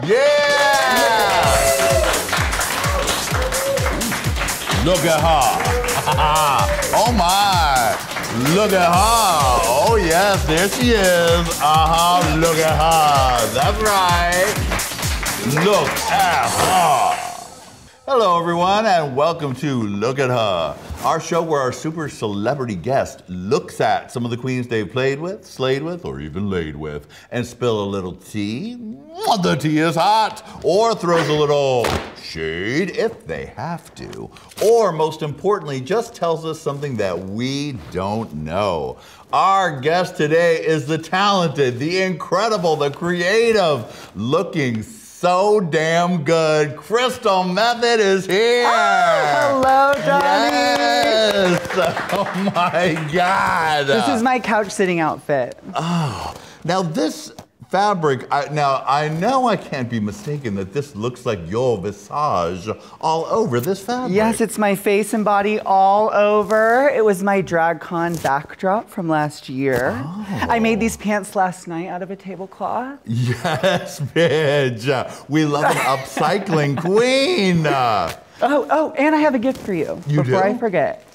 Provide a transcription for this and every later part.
Yeah! Look at her. Oh my. Look at her. Oh yes, there she is. Look at her. That's right. Look at her. Hello everyone and welcome to Look at Her, our show where our super celebrity guest looks at some of the queens they've played with, slayed with, or even laid with, and spill a little tea. The tea is hot, or throws a little shade if they have to, or most importantly, just tells us something that we don't know. Our guest today is the talented, the incredible, the creative, looking so damn good. Crystal Methyd is here. Hello, Donnie. Yes. Oh my God. This is my couch sitting outfit. Oh, now this fabric, I know I can't be mistaken that this looks like your visage all over this fabric. Yes, it's my face and body all over. It was my DragCon backdrop from last year. Oh. I made these pants last night out of a tablecloth. Yes, bitch. We love an upcycling queen. Oh, and I have a gift for you. Before I forget.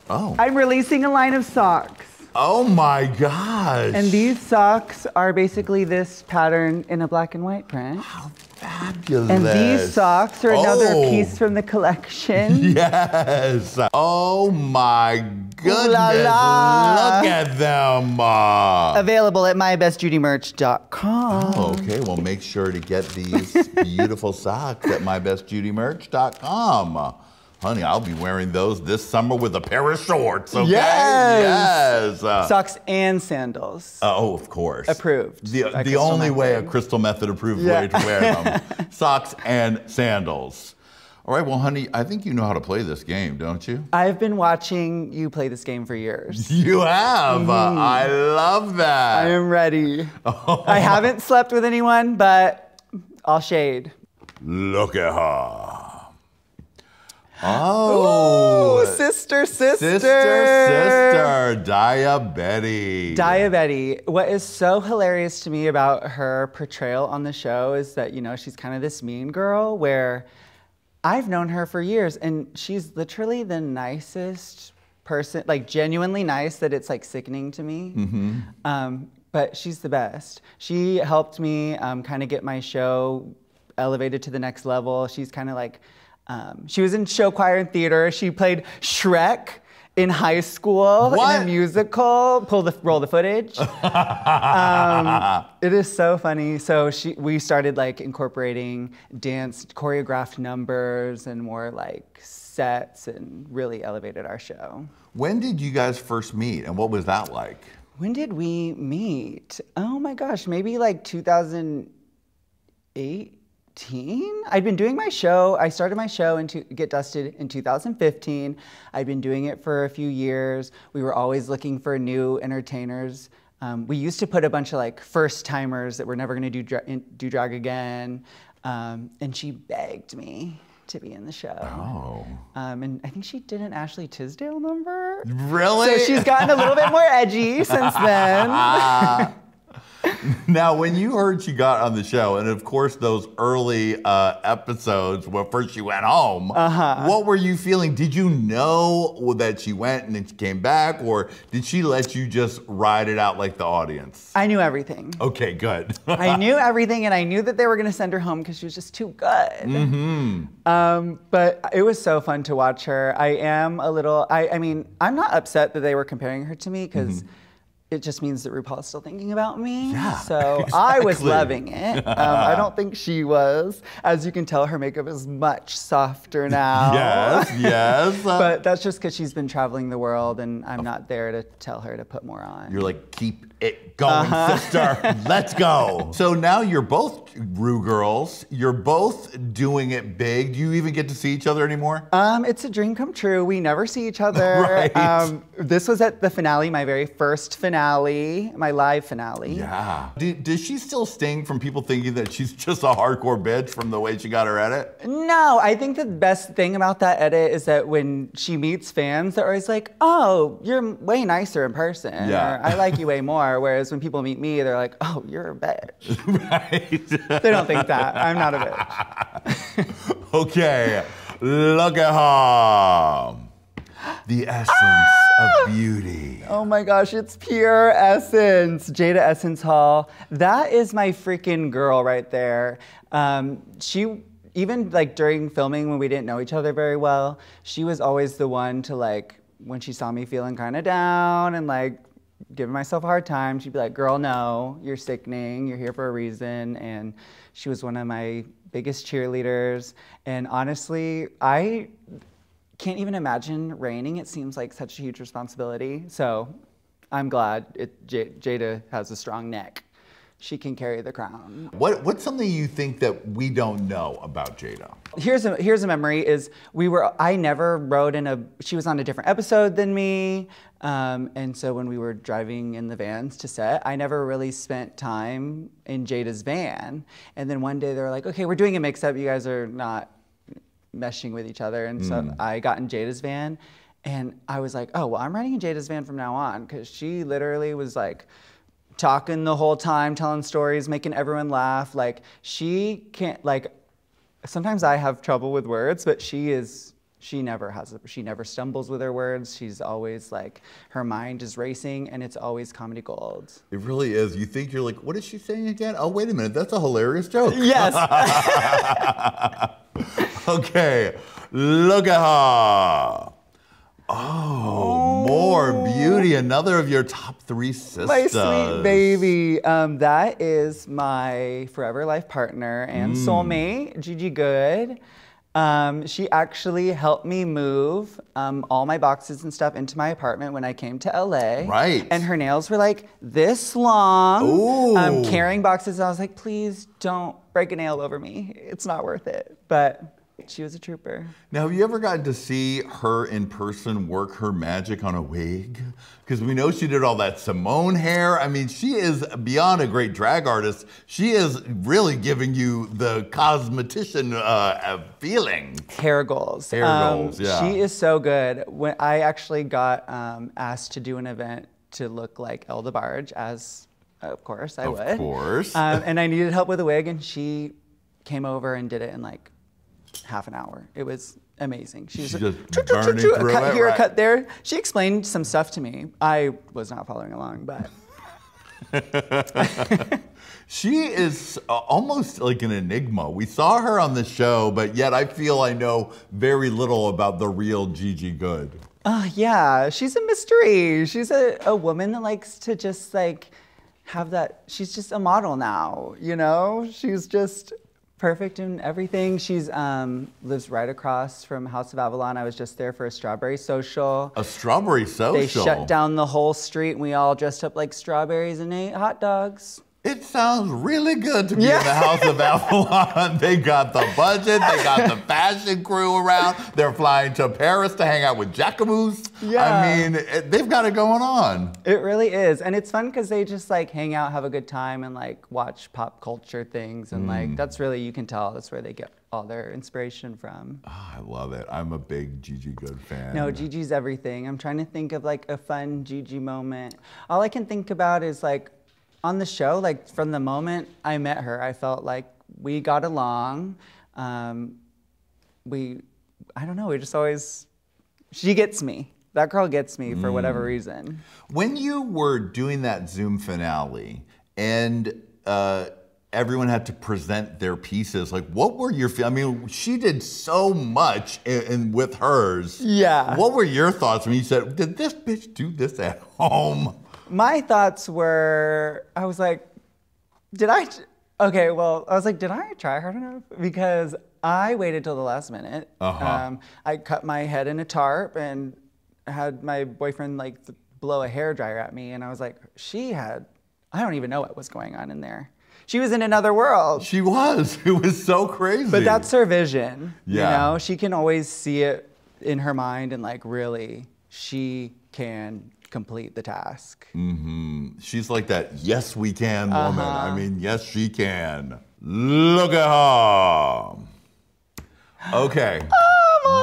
Oh. I'm releasing a line of socks. Oh my gosh. And these socks are basically this pattern in a black and white print. How fabulous. And these socks are another piece from the collection. Yes. Oh my goodness. Ooh la la. Look at them. Available at mybestjudymerch.com. Oh, okay, well make sure to get these beautiful socks at mybestjudymerch.com. Honey, I'll be wearing those this summer with a pair of shorts, okay? Yes! Socks and sandals. Oh, of course. Approved. The only way a Crystal Methyd approved way to wear them. Socks and sandals. All right, well, honey, I think you know how to play this game, don't you? I've been watching you play this game for years. You have? I love that. I am ready. Oh. I haven't slept with anyone, but I'll shade. Look at her. Oh, ooh, sister. Daya Betty. Daya Betty. What is so hilarious to me about her portrayal on the show is that, you know, she's kind of this mean girl where I've known her for years and she's literally the nicest person, like genuinely nice that it's like sickening to me. Mm-hmm. But she's the best. She helped me kind of get my show elevated to the next level. She's kind of like, she was in show, choir, and theater. She played Shrek in high school in a musical. Roll the footage. It is so funny. So we started like incorporating dance, choreographed numbers, and more like sets, and really elevated our show. When did you guys first meet, and what was that like? When did we meet? Oh my gosh, maybe like 2008. I'd been doing my show. I started my show and Get Dusted in 2015. I'd been doing it for a few years. We were always looking for new entertainers. We used to put a bunch of like first timers that were never going to do drag again. And she begged me to be in the show. Oh. And I think she did an Ashley Tisdale number. Really? So she's gotten a little bit more edgy since then. Now, when you heard she got on the show, and of course those early episodes where first she went home, what were you feeling? Did you know that she went and then she came back, or did she let you just ride it out like the audience? I knew everything. Okay, good. I knew everything, and I knew that they were going to send her home because she was just too good. Mm-hmm. But it was so fun to watch her. I am a little, I mean, I'm not upset that they were comparing her to me because it just means that RuPaul's still thinking about me. Yeah, so exactly. I was loving it. I don't think she was. As you can tell, her makeup is much softer now. Yes. But that's just because she's been traveling the world and I'm not there to tell her to put more on. You're like, keep it going, sister. Let's go. So now you're both Ru girls. You're both doing it big. Do you even get to see each other anymore? It's a dream come true. We never see each other. Right. This was at the finale, my very first finale. finale, my live finale. Yeah. Does she still sting from people thinking that she's just a hardcore bitch from the way she got her edit? No, I think the best thing about that edit is that when she meets fans, they're always like, oh, you're way nicer in person. Yeah. Or, I like you way more. Whereas when people meet me, they're like, oh, you're a bitch. Right. They don't think that. I'm not a bitch. Okay, look at her. The essence of beauty. Oh my gosh, it's pure essence. Jaida Essence Hall. That is my freaking girl right there. She, even like during filming when we didn't know each other very well, she was always the one to like, when she saw me feeling kind of down and like giving myself a hard time, she'd be like, girl, no, you're sickening, you're here for a reason. And she was one of my biggest cheerleaders. And honestly, I can't even imagine reigning. It seems like such a huge responsibility. So I'm glad Jaida has a strong neck. She can carry the crown. What's something you think that we don't know about Jaida? Here's a memory is I never rode she was on a different episode than me. And so when we were driving in the vans to set, I never really spent time in Jada's van. And then one day they were like, okay, we're doing a mix-up. You guys are not meshing with each other. And so I got in Jada's van and I was like, oh, well, I'm riding in Jada's van from now on. Cause she literally was like talking the whole time, telling stories, making everyone laugh. Like she can't, like, sometimes I have trouble with words, but she never stumbles with her words. She's always like, her mind is racing and it's always comedy gold. It really is. You think you're like, what is she saying again? Oh, wait a minute, that's a hilarious joke. Yes. Okay, look at her. Oh, more beauty. Another of your top 3 sisters. My sweet baby. That is my forever life partner and soulmate, Gigi Goode. She actually helped me move all my boxes and stuff into my apartment when I came to LA. Right. And her nails were like this long. Ooh. Carrying boxes. I was like, please don't break a nail over me. It's not worth it. But she was a trooper. Now, have you ever gotten to see her in person work her magic on a wig? Because we know she did all that Simone hair. I mean, she is beyond a great drag artist. She is really giving you the cosmetician feeling. Hair goals. Hair goals, yeah. She is so good. When I actually got asked to do an event to look like El DeBarge, as of course I would. Of course. And I needed help with a wig, and she came over and did it in like half an hour. It was amazing. She was just like, burning through a cut it, here, right? a cut there. She explained some stuff to me. I was not following along, but. She is almost like an enigma. We saw her on the show, but yet I feel I know very little about the real Gigi Goode. Yeah, she's a mystery. She's a woman that likes to just like have that. She's just a model now, you know? She's just perfect in everything. She's lives right across from House of Avalon. I was just there for a strawberry social. A strawberry social? They shut down the whole street and we all dressed up like strawberries and ate hot dogs. It sounds really good to be in the House of Avalon. They got the budget, they got the fashion crew around, they're flying to Paris to hang out with Jacquemus. Yeah. I mean, they've got it going on. It really is. And it's fun because they just like hang out, have a good time, and like watch pop culture things. And like, that's really, you can tell that's where they get all their inspiration from. Oh, I love it. I'm a big Gigi Goode fan. No, Gigi's everything. I'm trying to think of like a fun Gigi moment. All I can think about is like, on the show, like from the moment I met her, I felt like we got along. I don't know, we just always, she gets me. That girl gets me for whatever reason. When you were doing that Zoom finale and everyone had to present their pieces, like what were your, I mean, she did so much with hers. Yeah. What were your thoughts when you said, did this bitch do this at home? My thoughts were, I was like, did I try hard enough? Because I waited till the last minute. I cut my head in a tarp and had my boyfriend like blow a hairdryer at me. And I was like, I don't even know what was going on in there. She was in another world. She was. It was so crazy. But that's her vision. Yeah. You know, she can always see it in her mind and like really, she can complete the task. She's like that yes we can woman. I mean, yes she can. Look at her. Okay.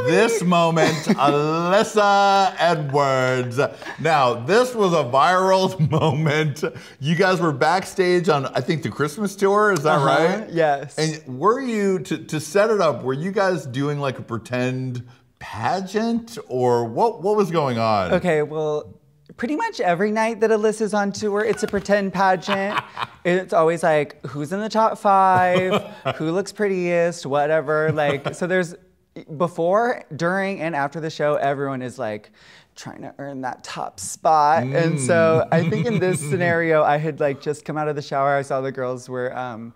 This moment, Alyssa Edwards. Now, this was a viral moment. You guys were backstage on, I think, the Christmas tour, is that right? Yes. And were you, to set it up, were you guys doing like a pretend pageant, or what was going on? Okay, well, pretty much every night that Alyssa's on tour, it's a pretend pageant. It's always like, who's in the top 5, who looks prettiest, whatever. Like, so there's, before, during, and after the show, everyone is like trying to earn that top spot. And so I think in this scenario, I had like just come out of the shower. I saw the girls were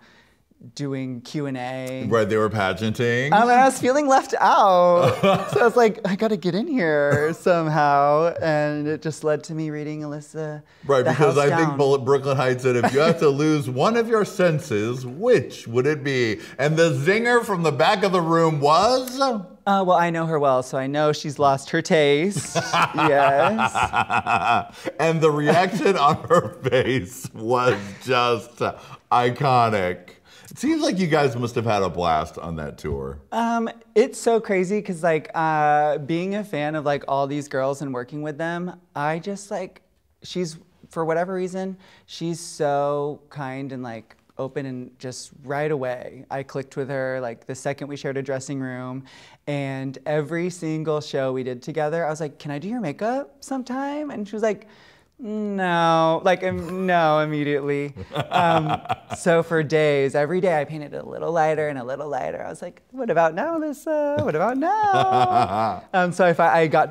doing Q&A. Right, they were pageanting. And I was feeling left out. So I was like, I gotta get in here somehow. And it just led to me reading Alyssa. Right, because I think Brooklyn Heights said, if you have to lose one of your senses, which would it be? And the zinger from the back of the room was? Well, I know her well, so I know she's lost her taste. Yes. And the reaction on her face was just iconic. It seems like you guys must have had a blast on that tour. It's so crazy because like being a fan of like all these girls and working with them, I just like, she's, for whatever reason, she's so kind and like open, and just right away I clicked with her like the second we shared a dressing room. And every single show we did together, I was like, can I do your makeup sometime? And she was like, no, like no, immediately. So for days, every day I painted a little lighter and a little lighter. I was like, what about now, Alyssa? What about now? So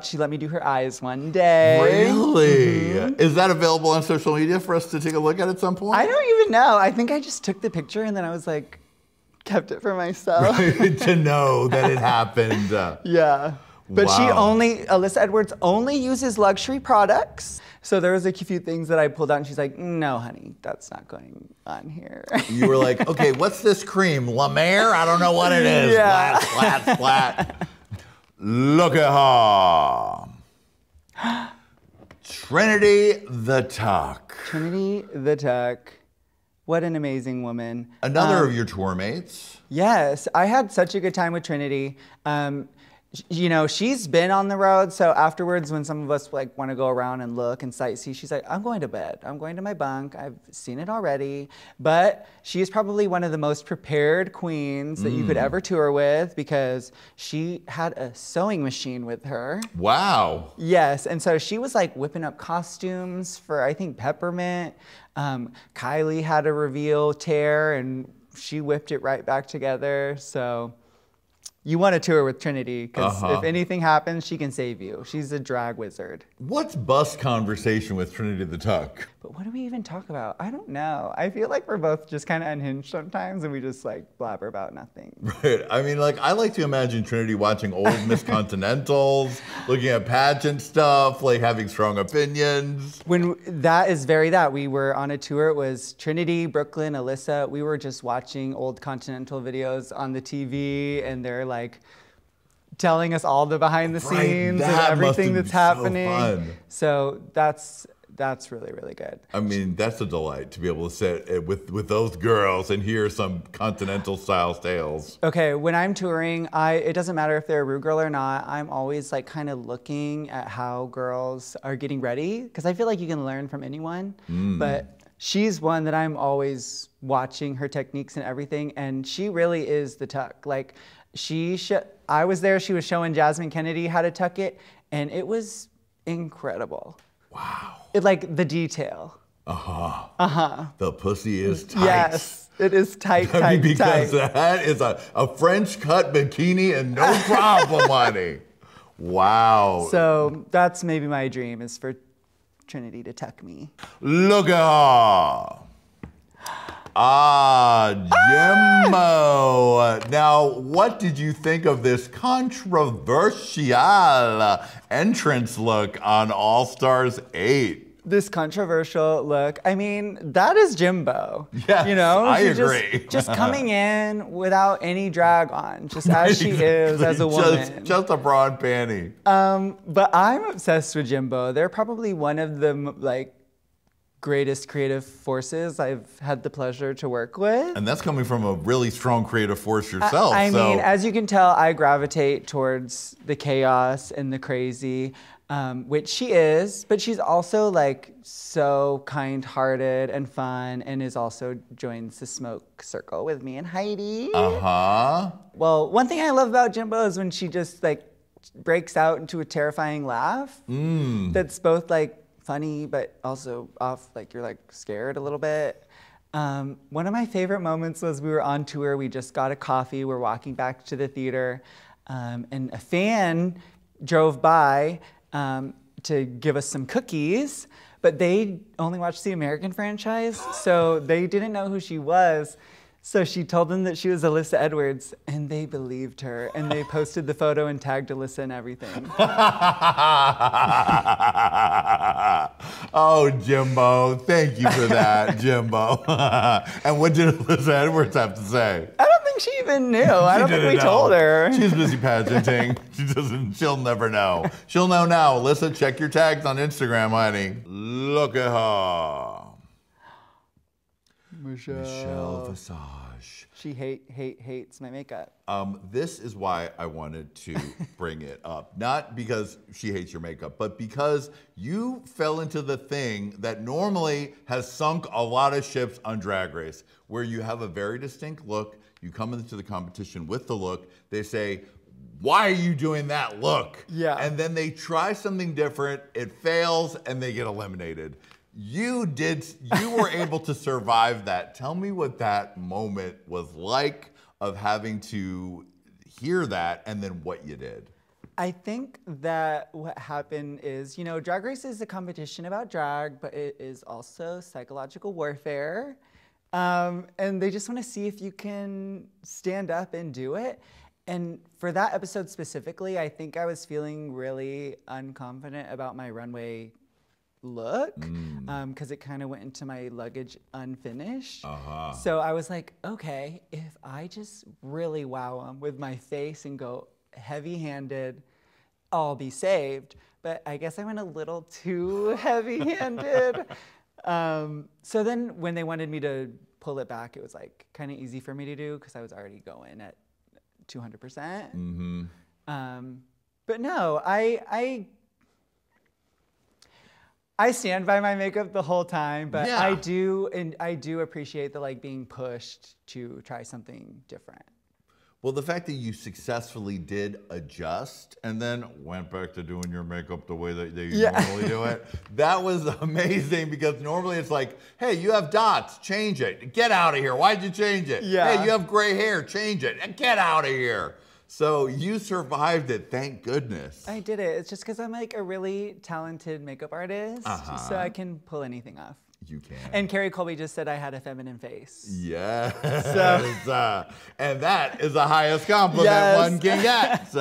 she let me do her eyes one day. Really? Is that available on social media for us to take a look at some point? I don't even know. I think I just took the picture and then I was like, kept it for myself. Right, to know that it happened. Yeah. But wow. Alyssa Edwards only uses luxury products. So there was a few things that I pulled out and she's like, no, honey, that's not going on here. You were like, okay, what's this cream? La Mer? I don't know what it is. Yeah. Splat, splat, splat. Look at her. Trinity the Tuck. Trinity the Tuck. What an amazing woman. Another of your tour mates. Yes, I had such a good time with Trinity. You know, she's been on the road, so afterwards when some of us like want to go around and look and sightsee, she's like, I'm going to bed. I'm going to my bunk. I've seen it already. But she is probably one of the most prepared queens that you could ever tour with, because she had a sewing machine with her. Wow. Yes, and so she was like whipping up costumes for, I think, Peppermint. Kylie had a reveal tear and she whipped it right back together. So you want to tour with Trinity, because if anything happens, she can save you. She's a drag wizard. What's bus conversation with Trinity the Tuck? But what do we even talk about? I don't know. I feel like we're both just kind of unhinged sometimes, and we just like blabber about nothing. Right. I mean, like, I like to imagine Trinity watching old Miss Continentals, looking at pageant stuff, like having strong opinions. When that is very that. We were on a tour. It was Trinity, Brooklyn, Alyssa. We were just watching old Continental videos on the TV, and they're like telling us all the behind the scenes and everything that's happening. So that's really, really good. I mean, that's a delight to be able to sit with those girls and hear some Continental style tales. Okay, when I'm touring, it doesn't matter if they're a Rue girl or not. I'm always like kind of looking at how girls are getting ready, because I feel like you can learn from anyone. But she's one that I'm always watching her techniques and everything, and she really is the tuck. Like I was there, she was showing Jasmine Kennedy how to tuck it, and it was incredible. Wow. Like the detail. The pussy is tight. Yes, it is tight, tight, because tight. that is a French cut bikini and no problem, honey. Wow. So that's maybe my dream, is for Trinity to tuck me. Look at her. Jimbo. Now, what did you think of this controversial entrance look on All Stars 8? this controversial look. I mean, that is Jimbo. Yes, you know, I agree. Just coming in without any drag on, just as she is as a woman. Just a bra and panty. But I'm obsessed with Jimbo. They're probably one of the like greatest creative forces I've had the pleasure to work with. And that's coming from a really strong creative force yourself. I mean, as you can tell, I gravitate towards the chaos and the crazy. Which she is, but she's also like so kind-hearted and fun, and is also joins the smoke circle with me and Heidi. Well, one thing I love about Jimbo is when she just like breaks out into a terrifying laugh. That's both like funny, but also off, like you're like scared a little bit. One of my favorite moments was we were on tour. We just got a coffee. We're walking back to the theater, and a fan drove by to give us some cookies, but they only watched the American franchise, so they didn't know who she was. So she told them that she was Alyssa Edwards, and they believed her, and they posted the photo and tagged Alyssa and everything. Oh, Jimbo, thank you for that, Jimbo. And what did Alyssa Edwards have to say? I don't think she even knew. I don't think we told her. She's busy pageanting. She'll never know. She'll know now. Alyssa, check your tags on Instagram, honey. Look at her. Michelle Visage. She hates my makeup. This is why I wanted to bring it up. Not because she hates your makeup, but because you fell into the thing that normally has sunk a lot of ships on Drag Race, where you have a very distinct look, you come into the competition with the look, they say, why are you doing that look? Yeah. And then they try something different, it fails, and they get eliminated. You were able to survive that. Tell me what that moment was like of having to hear that and then what you did. I think that what happened is, you know, Drag Race is a competition about drag, but it is also psychological warfare. And they just want to see if you can stand up and do it. And for that episode specifically, I think I was feeling really unconfident about my runway look, because it kind of went into my luggage unfinished. So I was like, okay, if I just really wow them with my face and go heavy-handed, I'll be saved. But I guess I went a little too heavy-handed. So then when they wanted me to pull it back, it was like kind of easy for me to do because I was already going at 200%. But no, I stand by my makeup the whole time, but yeah. I do appreciate the like being pushed to try something different. Well, the fact that you successfully did adjust and then went back to doing your makeup the way that you normally do it, that was amazing, because normally it's like, hey, you have dots, change it. Get out of here. Why'd you change it? Yeah. Hey, you have gray hair, change it. Get out of here. So you survived it, thank goodness. I did it. It's just because I'm like a really talented makeup artist, so I can pull anything off. You can. And Carrie Colby just said I had a feminine face. Yes. So. And that is the highest compliment one can get.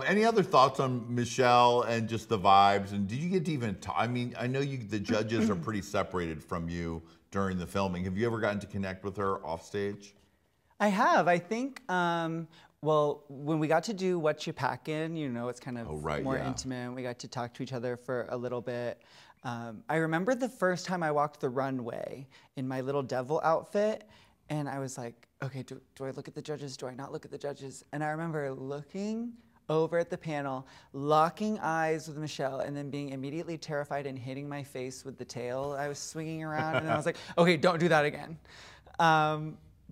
Any other thoughts on Michelle and just the vibes? And did you get to even talk? I mean, I know the judges are pretty separated from you during the filming. Have you ever gotten to connect with her off stage? I have. I think, well, when we got to do What You Packin', you know, it's kind of more intimate. We got to talk to each other for a little bit. I remember the first time I walked the runway in my little devil outfit, and I was like, okay, do I look at the judges? Do I not look at the judges? And I remember looking over at the panel, locking eyes with Michelle, and then being immediately terrified and hitting my face with the tail I was swinging around. And I was like, okay, don't do that again.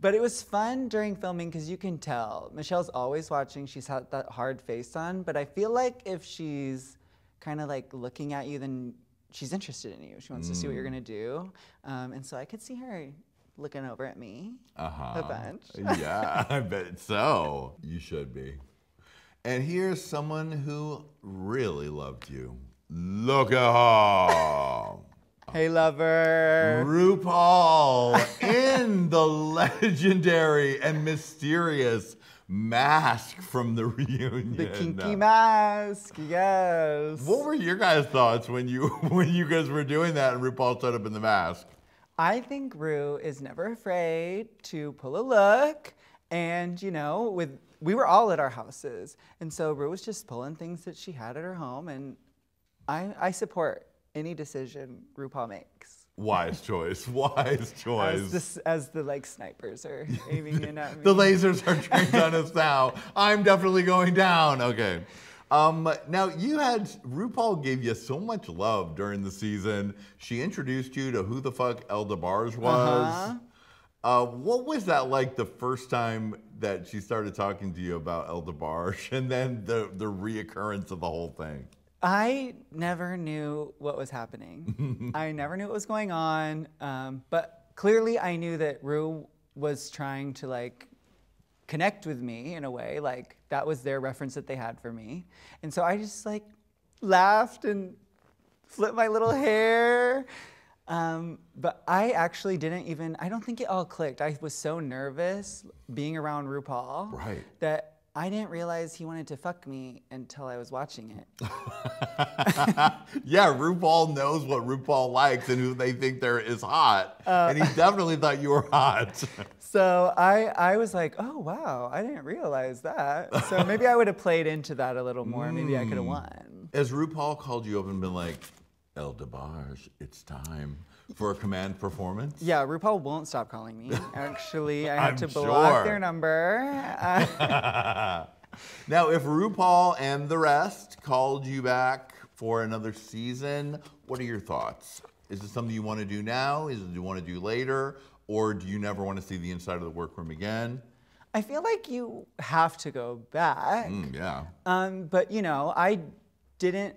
But it was fun during filming because you can tell. Michelle's always watching. She's had that hard face on. But I feel like if she's kind of like looking at you, then she's interested in you. She wants to see what you're going to do. And so I could see her looking over at me a bunch. Yeah, I bet so. You should be. And here's someone who really loved you. Look at her. Hey, lover. RuPaul in the legendary and mysterious mask from the reunion. The kinky mask, yes. What were your guys' thoughts when you guys were doing that and RuPaul showed up in the mask? I think Ru is never afraid to pull a look, and you know, we were all at our houses, and so Ru was just pulling things that she had at her home, and I support any decision RuPaul makes. Wise choice, wise choice. As the like snipers are aiming in at me. The lasers are trained on us now. I'm definitely going down. Okay. Now RuPaul gave you so much love during the season. She introduced you to who the fuck El DeBarge was. What was that like the first time that she started talking to you about El DeBarge, and then the reoccurrence of the whole thing? I never knew what was happening. I never knew what was going on, but clearly I knew that Ru was trying to like connect with me in a way, like that was their reference that they had for me. And so I just like laughed and flipped my little hair. But I actually I don't think it all clicked. I was so nervous being around RuPaul that I didn't realize he wanted to fuck me until I was watching it. Yeah, RuPaul knows what RuPaul likes and who they think is hot. And he definitely thought you were hot. So I was like, oh, wow, I didn't realize that. So maybe I would have played into that a little more. Maybe I could have won. Has RuPaul called you up and been like, El DeBarge, it's time for a command performance? Yeah, RuPaul won't stop calling me. Actually, I had to block their number. Now, if RuPaul and the rest called you back for another season, what are your thoughts? Is it something you want to do now? Is it you want to do later? Or do you never want to see the inside of the workroom again? I feel like you have to go back. Yeah. But you know, I didn't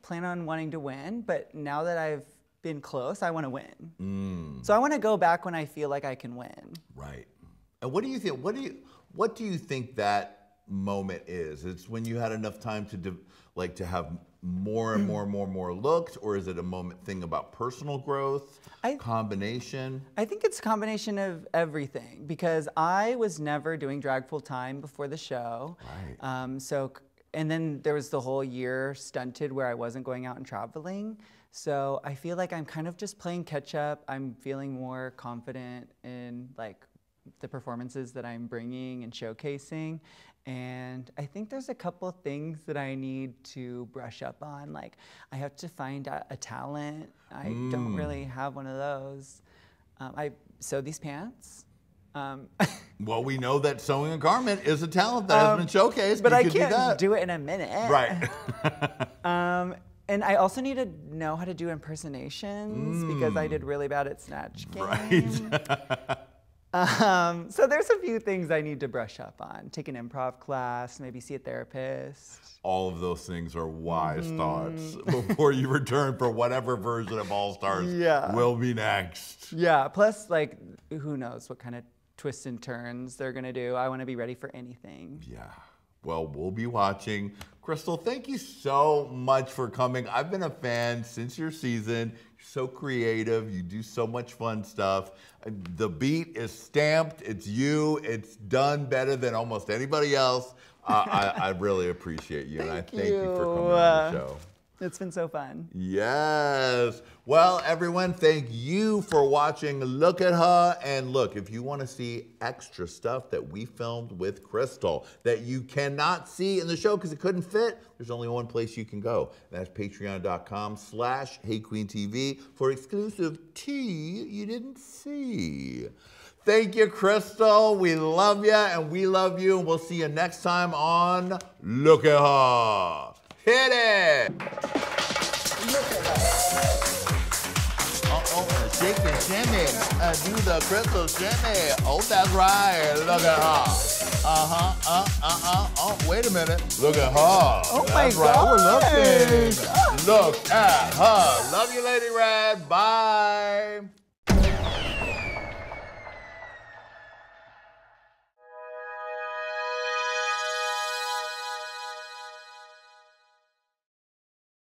plan on wanting to win, but now that I've been close, I want to win. So I want to go back when I feel like I can win. Right. And what do you think? What do you think that moment is? It's when you had enough time to have more and more looks, or is it a moment thing about personal growth? Combination? I think it's a combination of everything, because I was never doing drag full time before the show. Right. And then there was the whole year stunted where I wasn't going out and traveling. So I feel like I'm kind of just playing catch up. I'm feeling more confident in like the performances that I'm bringing and showcasing. And I think there's a couple things that I need to brush up on. Like I have to find a talent. I don't really have one of those. I sew these pants. Well, we know that sewing a garment is a talent that has been showcased. But I can't do it in a minute. Right. And I also need to know how to do impersonations because I did really bad at Snatch Game. Right. So there's a few things I need to brush up on. Take an improv class, maybe see a therapist. All of those things are wise thoughts before you return for whatever version of All Stars will be next. Yeah, plus like, who knows what kind of twists and turns they're gonna do. I wanna be ready for anything. Yeah, well, we'll be watching. Crystal, thank you so much for coming. I've been a fan since your season. You're so creative, you do so much fun stuff. The beat is stamped, it's you, it's done better than almost anybody else. I really appreciate you, and I thank you for coming on the show. It's been so fun. Yes. Well, everyone, thank you for watching Look at Her. And look, if you want to see extra stuff that we filmed with Crystal that you cannot see in the show because it couldn't fit, there's only one place you can go. That's patreon.com/HeyQueenTV for exclusive tea you didn't see. Thank you, Crystal. We love you, and we love you. And we'll see you next time on Look at Her. Hit it! Look at her. Shake and shimmy. Do the Crystal shimmy. Oh, that's right. Look at her. Oh, wait a minute. Look at her. Oh, that's my right. God. We're looking. Look at her. Love you, Lady Red. Bye.